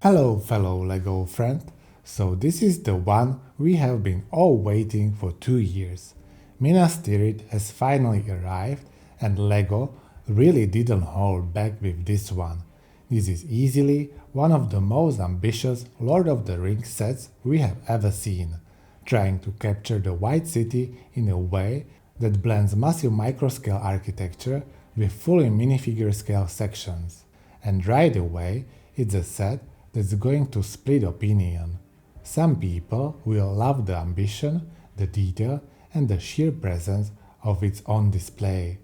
Hello fellow LEGO friend, so this is the one we have been all waiting for 2 years. Minas Tirith has finally arrived and LEGO really didn't hold back with this one. This is easily one of the most ambitious Lord of the Rings sets we have ever seen, trying to capture the White City in a way that blends massive microscale architecture with fully minifigure scale sections. And right away, it's a set that's going to split opinion. Some people will love the ambition, the detail, and the sheer presence of its on display.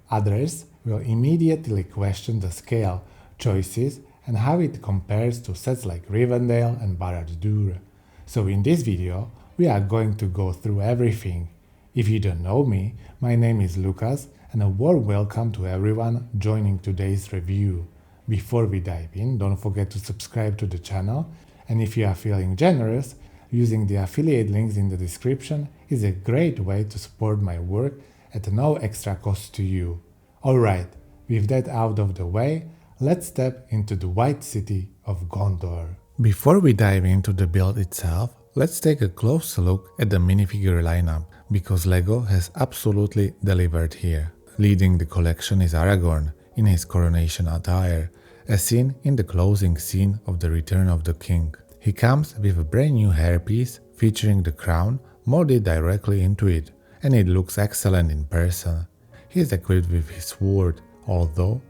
Others will immediately question the scale, choices, and how it compares to sets like Rivendell and Barad-dûr. So in this video, we are going to go through everything. If you don't know me, my name is Lucas, and a warm welcome to everyone joining today's review. Before we dive in, don't forget to subscribe to the channel, and if you are feeling generous, using the affiliate links in the description is a great way to support my work at no extra cost to you. Alright, with that out of the way, let's step into the White City of Gondor. Before we dive into the build itself, let's take a close look at the minifigure lineup, because LEGO has absolutely delivered here. Leading the collection is Aragorn in his coronation attire, as seen in the closing scene of The Return of the King. He comes with a brand new hairpiece featuring the crown molded directly into it, and it looks excellent in person. He is equipped with his sword, although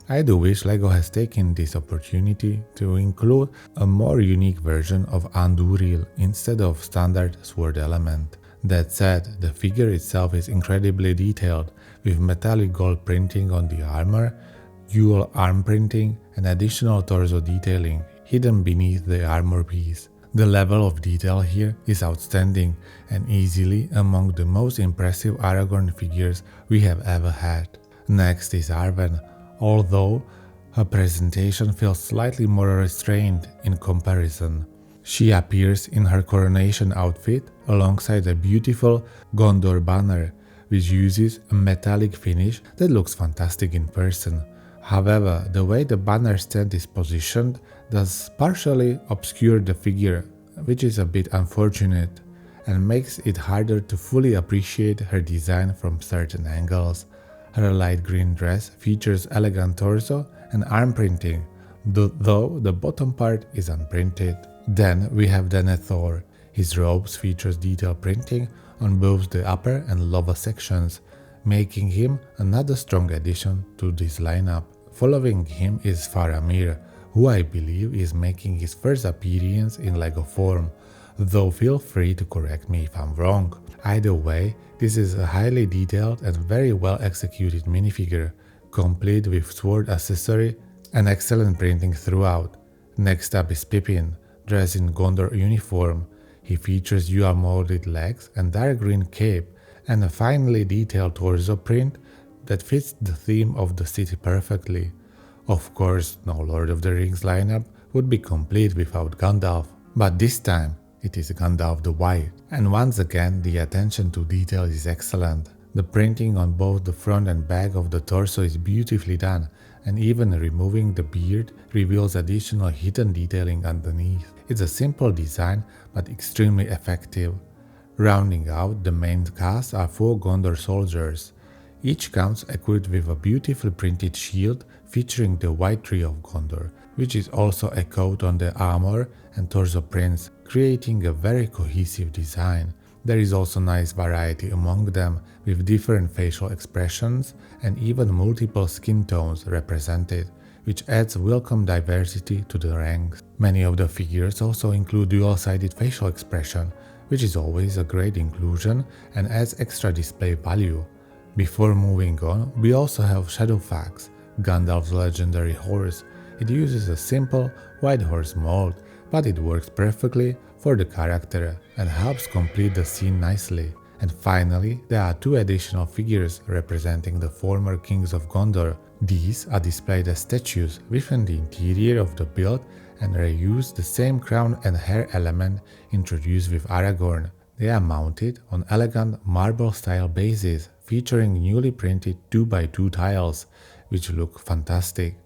I do wish LEGO has taken this opportunity to include a more unique version of Andúril instead of standard sword element. That said, the figure itself is incredibly detailed, with metallic gold printing on the armor, dual arm printing, and additional torso detailing hidden beneath the armor piece. The level of detail here is outstanding and easily among the most impressive Aragorn figures we have ever had. Next is Arwen, although her presentation feels slightly more restrained in comparison. She appears in her coronation outfit alongside a beautiful Gondor banner, which uses a metallic finish that looks fantastic in person. However, the way the banner stand is positioned does partially obscure the figure, which is a bit unfortunate, and makes it harder to fully appreciate her design from certain angles. Her light green dress features elegant torso and arm printing, though the bottom part is unprinted. Then we have Denethor. His robes features detailed printing on both the upper and lower sections, making him another strong addition to this lineup. Following him is Faramir, who I believe is making his first appearance in LEGO form, though feel free to correct me if I'm wrong. Either way, this is a highly detailed and very well executed minifigure, complete with sword accessory and excellent printing throughout. Next up is Pippin, dressed in Gondor uniform. He features dual molded legs and dark green cape, and a finely detailed torso print that fits the theme of the city perfectly. Of course, no Lord of the Rings lineup would be complete without Gandalf, but this time it is Gandalf the White, and once again the attention to detail is excellent. The printing on both the front and back of the torso is beautifully done, and even removing the beard reveals additional hidden detailing underneath. It's a simple design but extremely effective. Rounding out the main cast are 4 Gondor soldiers. Each comes equipped with a beautifully printed shield featuring the White Tree of Gondor, which is also echoed on the armor and torso prints, creating a very cohesive design. There is also nice variety among them, with different facial expressions and even multiple skin tones represented, which adds welcome diversity to the ranks. Many of the figures also include dual-sided facial expression, which is always a great inclusion and adds extra display value. Before moving on, we also have Shadowfax, Gandalf's legendary horse. It uses a simple white horse mold, but it works perfectly for the character and helps complete the scene nicely. And finally, there are 2 additional figures representing the former kings of Gondor. These are displayed as statues within the interior of the build and reuse the same crown and hair element introduced with Aragorn. They are mounted on elegant marble-style bases featuring newly printed 2x2 tiles, which look fantastic.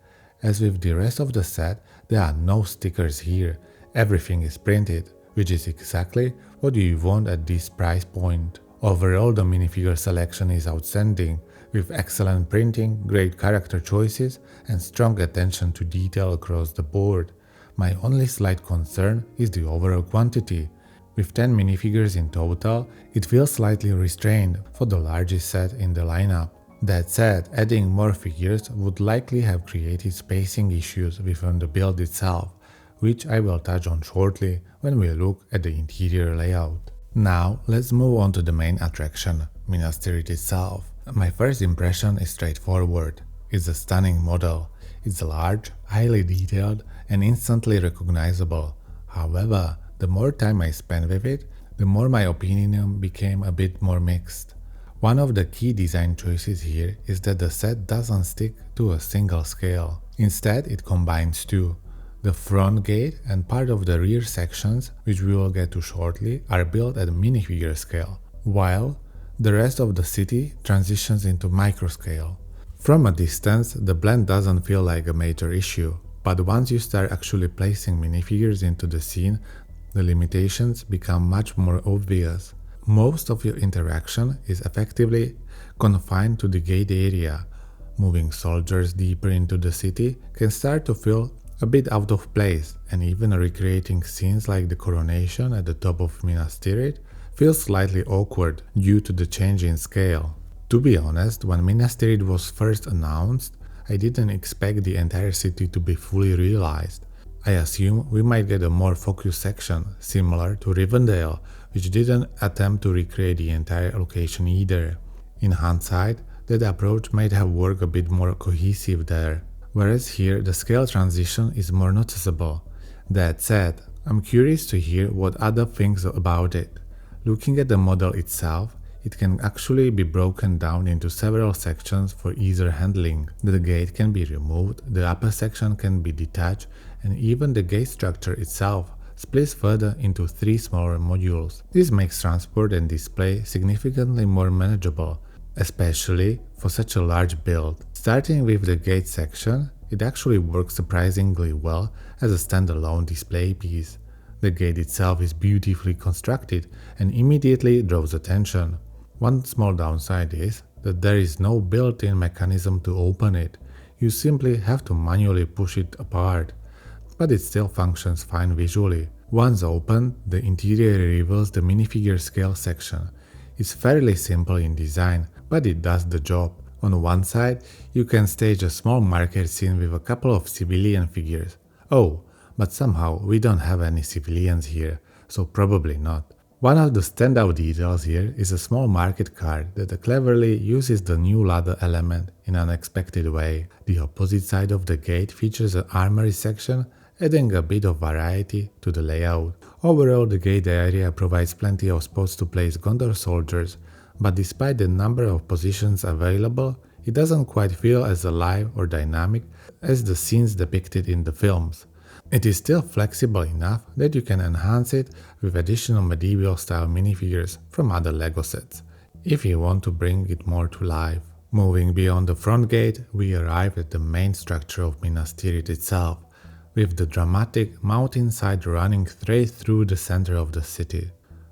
As with the rest of the set, there are no stickers here, everything is printed, which is exactly what you want at this price point. Overall, the minifigure selection is outstanding, with excellent printing, great character choices, and strong attention to detail across the board. My only slight concern is the overall quantity. With 10 minifigures in total, it feels slightly restrained for the largest set in the lineup. That said, adding more figures would likely have created spacing issues within the build itself, which I will touch on shortly when we look at the interior layout. Now, let's move on to the main attraction, Minas Tirith itself. My first impression is straightforward. It's a stunning model. It's large, highly detailed, and instantly recognizable. However, the more time I spent with it, the more my opinion became a bit more mixed. One of the key design choices here is that the set doesn't stick to a single scale. Instead, it combines two. The front gate and part of the rear sections, which we will get to shortly, are built at minifigure scale, while the rest of the city transitions into microscale. From a distance, the blend doesn't feel like a major issue, but once you start actually placing minifigures into the scene, the limitations become much more obvious. Most of your interaction is effectively confined to the gate area. Moving soldiers deeper into the city can start to feel a bit out of place, and even recreating scenes like the coronation at the top of Minas Tirith feels slightly awkward due to the change in scale. To be honest, when Minas Tirith was first announced, I didn't expect the entire city to be fully realized. I assume we might get a more focused section, similar to Rivendell, which didn't attempt to recreate the entire location either. In hindsight, that approach might have worked a bit more cohesive there, whereas here the scale transition is more noticeable. That said, I'm curious to hear what others think about it. Looking at the model itself, it can actually be broken down into several sections for easier handling. The gate can be removed, the upper section can be detached, and even the gate structure itself splits further into 3 smaller modules. This makes transport and display significantly more manageable, especially for such a large build. Starting with the gate section, it actually works surprisingly well as a standalone display piece. The gate itself is beautifully constructed and immediately draws attention. One small downside is that there is no built-in mechanism to open it. You simply have to manually push it apart, but it still functions fine visually. Once opened, the interior reveals the minifigure scale section. It's fairly simple in design, but it does the job. On one side, you can stage a small market scene with a couple of civilian figures. Oh, but somehow we don't have any civilians here, so probably not. One of the standout details here is a small market cart that cleverly uses the new ladder element in an unexpected way. The opposite side of the gate features an armory section, adding a bit of variety to the layout. Overall, the gate area provides plenty of spots to place Gondor soldiers, but despite the number of positions available, it doesn't quite feel as alive or dynamic as the scenes depicted in the films. It is still flexible enough that you can enhance it with additional medieval-style minifigures from other LEGO sets, if you want to bring it more to life. Moving beyond the front gate, we arrive at the main structure of Minas Tirith itself, with the dramatic mountainside running straight through the center of the city.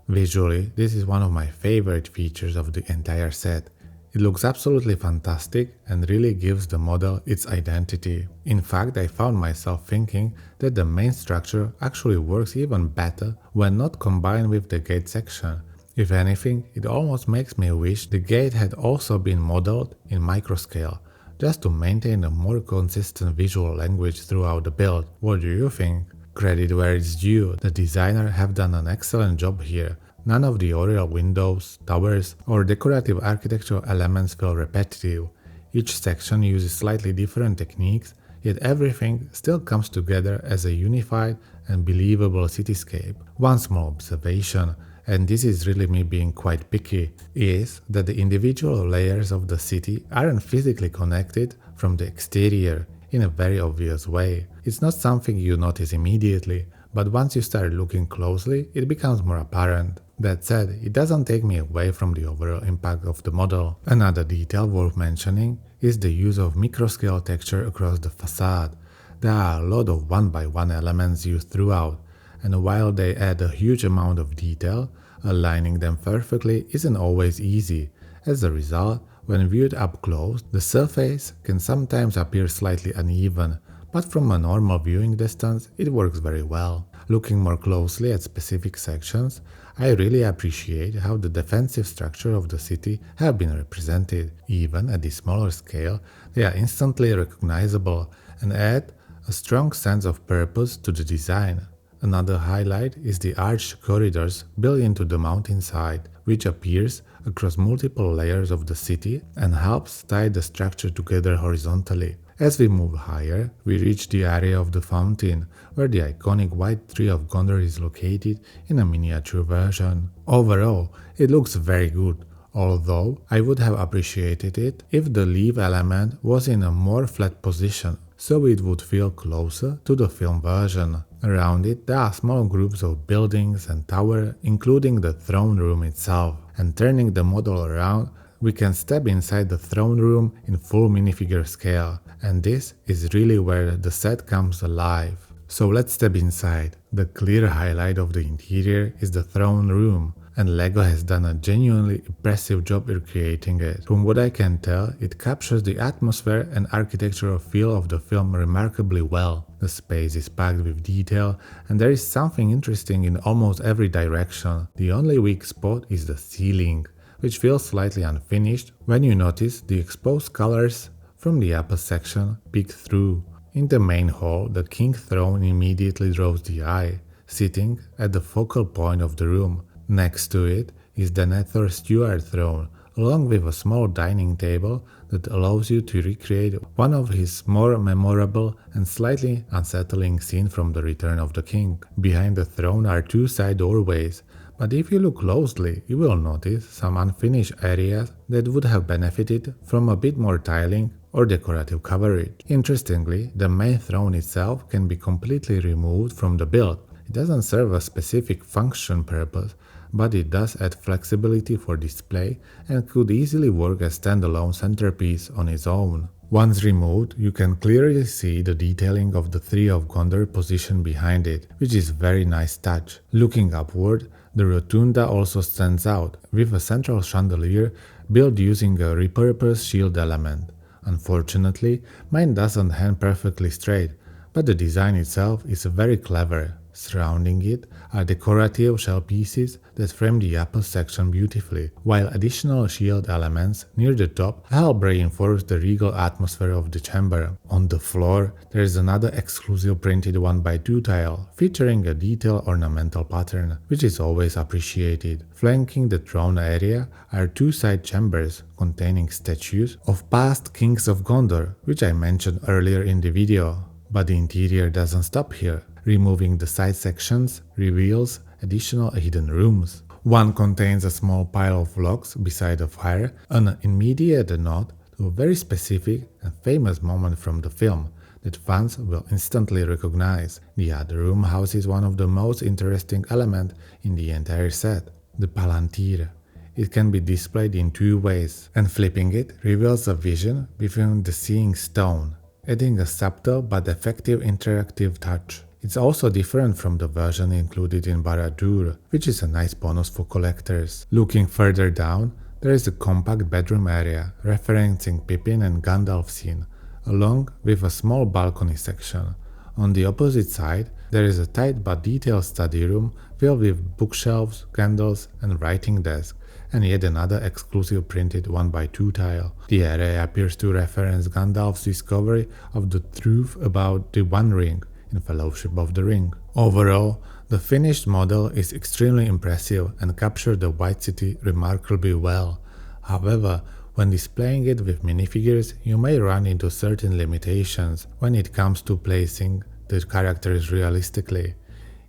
Visually, this is one of my favorite features of the entire set. It looks absolutely fantastic and really gives the model its identity. In fact, I found myself thinking that the main structure actually works even better when not combined with the gate section. If anything, it almost makes me wish the gate had also been modeled in microscale, just to maintain a more consistent visual language throughout the build. What do you think? Credit where it's due, the designers have done an excellent job here. None of the oriel windows, towers, or decorative architectural elements feel repetitive. Each section uses slightly different techniques, yet everything still comes together as a unified and believable cityscape. One small observation, and this is really me being quite picky, is that the individual layers of the city aren't physically connected from the exterior in a very obvious way. It's not something you notice immediately, but once you start looking closely, it becomes more apparent. That said, it doesn't take me away from the overall impact of the model. Another detail worth mentioning is the use of microscale texture across the facade. there are a lot of one-by-one elements used throughout, and while they add a huge amount of detail, aligning them perfectly isn't always easy. As a result, when viewed up close, the surface can sometimes appear slightly uneven, but from a normal viewing distance, it works very well. Looking more closely at specific sections, I really appreciate how the defensive structure of the city have been represented. Even at this smaller scale, they are instantly recognizable and add a strong sense of purpose to the design. Another highlight is the arched corridors built into the mountainside, which appears across multiple layers of the city and helps tie the structure together horizontally. As we move higher, we reach the area of the fountain, where the iconic White Tree of Gondor is located in a miniature version. Overall, it looks very good, although I would have appreciated it if the leaf element was in a more flat position, so it would feel closer to the film version. Around it, there are small groups of buildings and towers, including the throne room itself, and turning the model around, we can step inside the throne room in full minifigure scale, and this is really where the set comes alive. So let's step inside. The clear highlight of the interior is the throne room, and LEGO has done a genuinely impressive job recreating it. From what I can tell, it captures the atmosphere and architectural feel of the film remarkably well. The space is packed with detail, and there is something interesting in almost every direction. The only weak spot is the ceiling, which feels slightly unfinished when you notice the exposed colors from the upper section peek through. In the main hall, the king's throne immediately draws the eye, sitting at the focal point of the room. Next to it is the Nether Steward throne, along with a small dining table that allows you to recreate one of his more memorable and slightly unsettling scenes from The Return of the King. Behind the throne are two side doorways, but if you look closely, you will notice some unfinished areas that would have benefited from a bit more tiling or decorative coverage. Interestingly, the main throne itself can be completely removed from the build. It doesn't serve a specific function purpose, but it does add flexibility for display and could easily work as standalone centerpiece on its own. Once removed, you can clearly see the detailing of the Tree of Gondor position behind it, which is a very nice touch. Looking upward, the rotunda also stands out, with a central chandelier built using a repurposed shield element. Unfortunately, mine doesn't hang perfectly straight, but the design itself is very clever. Surrounding it are decorative shell pieces that frame the upper section beautifully, while additional shield elements near the top help reinforce the regal atmosphere of the chamber. On the floor, there is another exclusive printed 1x2 tile, featuring a detailed ornamental pattern, which is always appreciated. Flanking the throne area are two side chambers containing statues of past kings of Gondor, which I mentioned earlier in the video. But the interior doesn't stop here. Removing the side sections reveals additional hidden rooms. One contains a small pile of logs beside a fire, an immediate nod to a very specific and famous moment from the film that fans will instantly recognize. The other room houses one of the most interesting elements in the entire set, the Palantír. It can be displayed in two ways, and flipping it reveals a vision within the seeing stone, adding a subtle but effective interactive touch. It's also different from the version included in Barad-dûr, which is a nice bonus for collectors. Looking further down, there is a compact bedroom area referencing Pippin and Gandalf scene, along with a small balcony section. On the opposite side, there is a tight but detailed study room filled with bookshelves, candles, and writing desk, and yet another exclusive printed 1x2 tile. The area appears to reference Gandalf's discovery of the truth about the One Ring in Fellowship of the Ring. Overall, the finished model is extremely impressive and captures the White City remarkably well. However, when displaying it with minifigures, you may run into certain limitations when it comes to placing the characters realistically.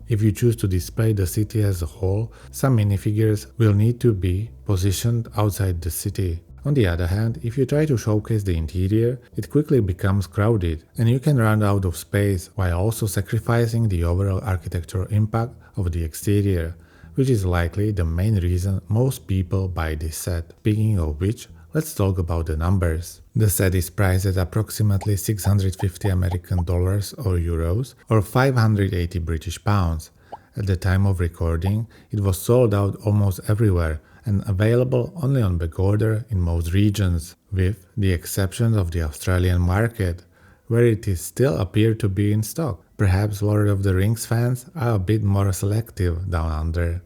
If you choose to display the city as a whole, some minifigures will need to be positioned outside the city. On the other hand, if you try to showcase the interior, it quickly becomes crowded, and you can run out of space while also sacrificing the overall architectural impact of the exterior, which is likely the main reason most people buy this set. Speaking of which, let's talk about the numbers. The set is priced at approximately 650 American dollars or euros or 580 British pounds. At the time of recording, it was sold out almost everywhere and available only on Gondor in most regions, with the exception of the Australian market, where it is still appeared to be in stock. Perhaps Lord of the Rings fans are a bit more selective down under.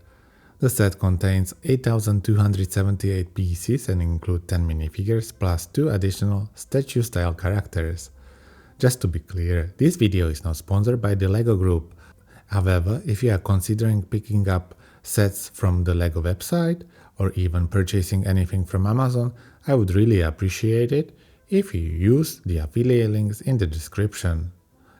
The set contains 8,278 pieces and includes 10 minifigures plus 2 additional statue-style characters. Just to be clear, this video is not sponsored by the LEGO Group. However, if you are considering picking up sets from the LEGO website or even purchasing anything from Amazon, I would really appreciate it if you use the affiliate links in the description.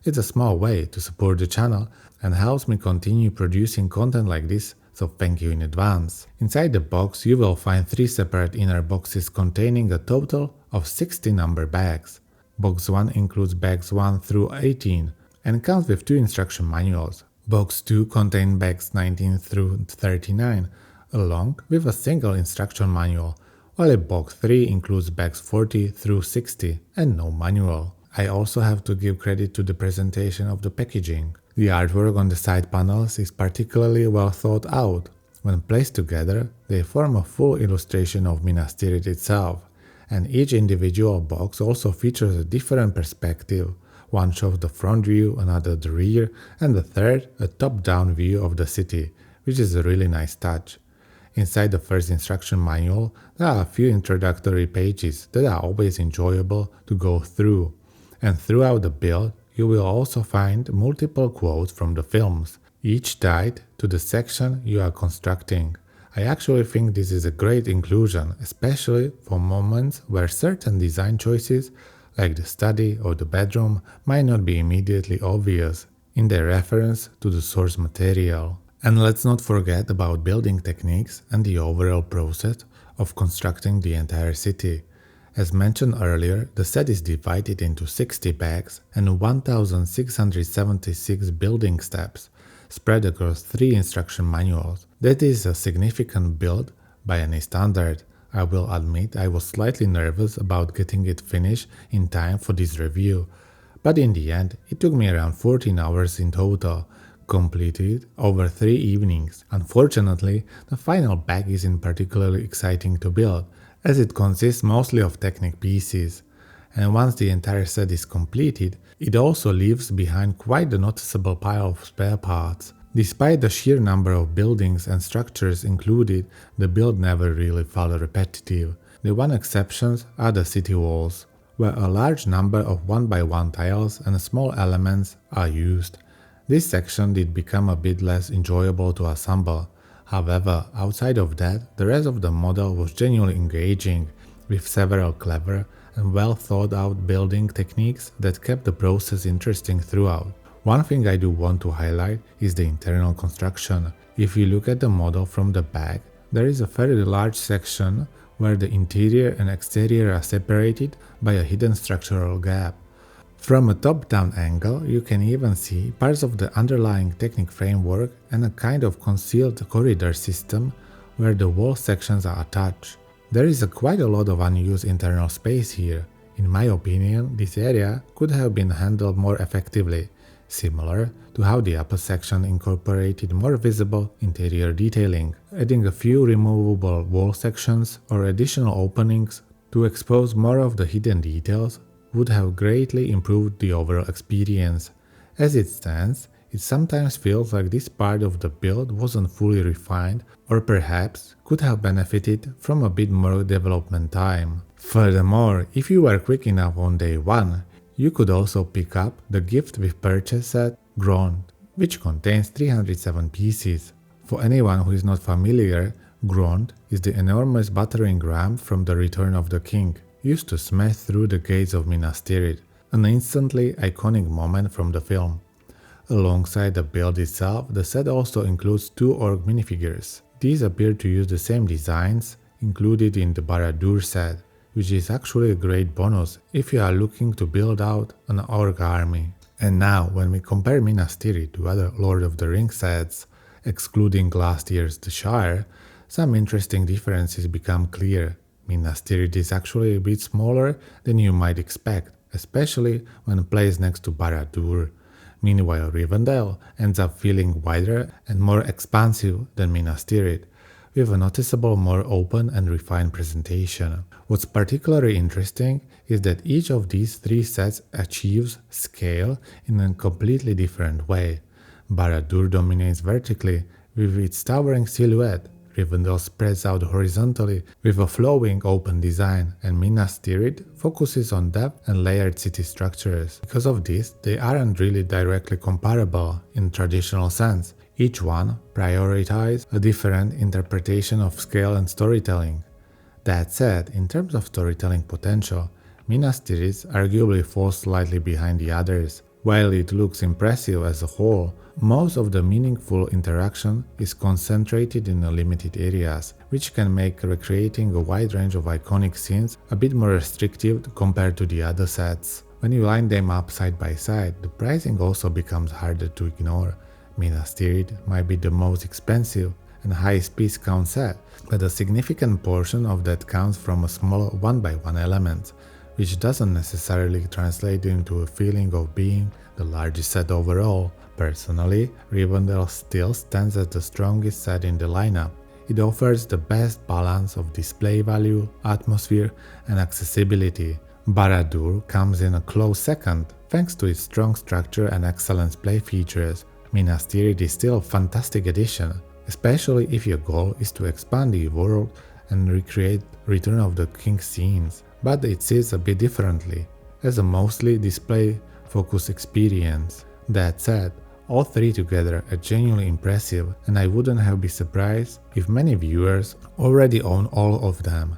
It's a small way to support the channel and helps me continue producing content like this, so thank you in advance. Inside the box you will find 3 separate inner boxes containing a total of 60 number bags. Box 1 includes bags 1 through 18 and comes with 2 instruction manuals. Box 2 contains bags 19 through 39, along with a single instruction manual, while box 3 includes bags 40 through 60 and no manual. I also have to give credit to the presentation of the packaging. The artwork on the side panels is particularly well thought out. When placed together, they form a full illustration of Minas Tirith itself, and each individual box also features a different perspective. One shows the front view, another the rear, and the third a top-down view of the city, which is a really nice touch. Inside the first instruction manual, there are a few introductory pages that are always enjoyable to go through, and throughout the build you will also find multiple quotes from the films, each tied to the section you are constructing. I actually think this is a great inclusion, especially for moments where certain design choices like the study or the bedroom might not be immediately obvious in their reference to the source material. And let's not forget about building techniques and the overall process of constructing the entire city. As mentioned earlier, the set is divided into 60 bags and 1,676 building steps, spread across 3 instruction manuals. That is a significant build by any standard. I will admit I was slightly nervous about getting it finished in time for this review, but in the end it took me around 14 hours in total, completed over 3 evenings. Unfortunately, the final bag isn't particularly exciting to build, as it consists mostly of Technic pieces, and once the entire set is completed, it also leaves behind quite a noticeable pile of spare parts. Despite the sheer number of buildings and structures included, the build never really felt repetitive. The one exceptions are the city walls, where a large number of 1x1 tiles and small elements are used. This section did become a bit less enjoyable to assemble. However, outside of that, the rest of the model was genuinely engaging, with several clever and well thought out building techniques that kept the process interesting throughout. One thing I do want to highlight is the internal construction. If you look at the model from the back, there is a fairly large section where the interior and exterior are separated by a hidden structural gap. From a top-down angle, you can even see parts of the underlying Technic framework and a kind of concealed corridor system where the wall sections are attached. There is quite a lot of unused internal space here. In my opinion, this area could have been handled more effectively, similar to how the upper section incorporated more visible interior detailing. Adding a few removable wall sections or additional openings to expose more of the hidden details would have greatly improved the overall experience. As it stands, it sometimes feels like this part of the build wasn't fully refined or perhaps could have benefited from a bit more development time. Furthermore, if you were quick enough on day 1, you could also pick up the gift with purchase set Grond, which contains 307 pieces. For anyone who is not familiar, Grond is the enormous battering ram from the Return of the King, used to smash through the gates of Minas Tirith, an instantly iconic moment from the film. Alongside the build itself, the set also includes 2 orc minifigures. These appear to use the same designs included in the Barad-dûr set, which is actually a great bonus if you are looking to build out an orc army. And now, when we compare Minas Tirith to other Lord of the Rings sets, excluding last year's The Shire, some interesting differences become clear. Minas Tirith is actually a bit smaller than you might expect, especially when placed next to Barad-dûr. Meanwhile, Rivendell ends up feeling wider and more expansive than Minas Tirith, with a noticeable more open and refined presentation. What's particularly interesting is that each of these three sets achieves scale in a completely different way. Barad-dûr dominates vertically with its towering silhouette, Rivendell spreads out horizontally with a flowing open design, and Minas Tirith focuses on depth and layered city structures. Because of this, they aren't really directly comparable in traditional sense. Each one prioritizes a different interpretation of scale and storytelling. That said, in terms of storytelling potential, Minas Tirith arguably falls slightly behind the others. While it looks impressive as a whole, most of the meaningful interaction is concentrated in limited areas, which can make recreating a wide range of iconic scenes a bit more restrictive compared to the other sets. When you line them up side by side, the pricing also becomes harder to ignore. Minas Tirith might be the most expensive and highest piece count set, but a significant portion of that comes from a small one-by-one element, which doesn't necessarily translate into a feeling of being the largest set overall. Personally, Rivendell still stands as the strongest set in the lineup. It offers the best balance of display value, atmosphere, and accessibility. Barad-dûr comes in a close second, thanks to its strong structure and excellent play features. Minas Tirith is still a fantastic addition, especially if your goal is to expand the world and recreate Return of the King scenes. But it sits a bit differently, as a mostly display-focused experience. That said, all three together are genuinely impressive, and I wouldn't have been surprised if many viewers already own all of them.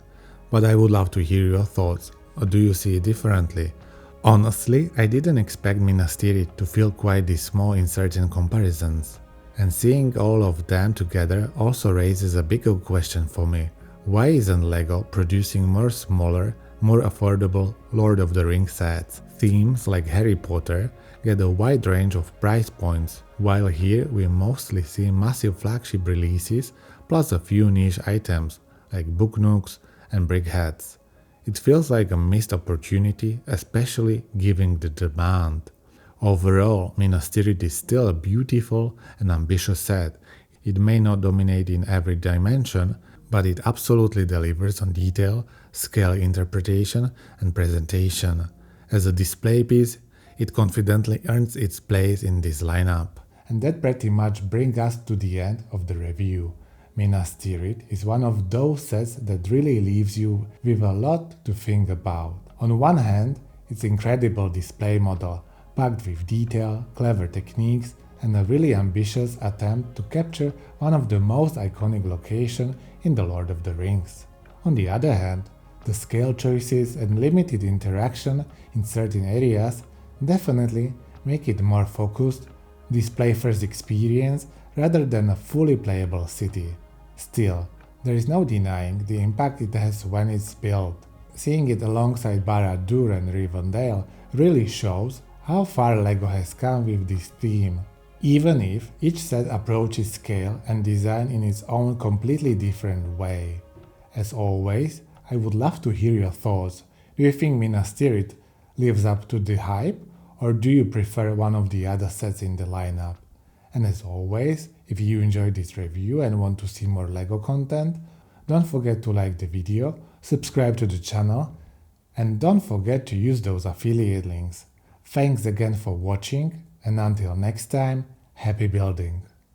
But I would love to hear your thoughts, or do you see it differently? Honestly, I didn't expect Minas Tirith to feel quite this small in certain comparisons. And seeing all of them together also raises a bigger question for me. Why isn't LEGO producing more smaller, more affordable Lord of the Rings sets? Themes like Harry Potter get a wide range of price points, while here we mostly see massive flagship releases plus a few niche items like book nooks and brickheads. It feels like a missed opportunity, especially given the demand. Overall, Minas Tirith is still a beautiful and ambitious set. It may not dominate in every dimension, but it absolutely delivers on detail, scale interpretation, and presentation. As a display piece, it confidently earns its place in this lineup. And that pretty much brings us to the end of the review. Minas Tirith is one of those sets that really leaves you with a lot to think about. On one hand, it's an incredible display model, packed with detail, clever techniques, and a really ambitious attempt to capture one of the most iconic locations in The Lord of the Rings. On the other hand, the scale choices and limited interaction in certain areas definitely make it more focused, display-first experience rather than a fully playable city. Still, there is no denying the impact it has when it's built. Seeing it alongside Barad-dûr and Rivendell really shows how far LEGO has come with this theme. Even if each set approaches scale and design in its own completely different way. As always, I would love to hear your thoughts. Do you think Minas Tirith lives up to the hype, or do you prefer one of the other sets in the lineup? And as always, if you enjoyed this review and want to see more LEGO content, don't forget to like the video, subscribe to the channel, and don't forget to use those affiliate links. Thanks again for watching, and until next time, happy building!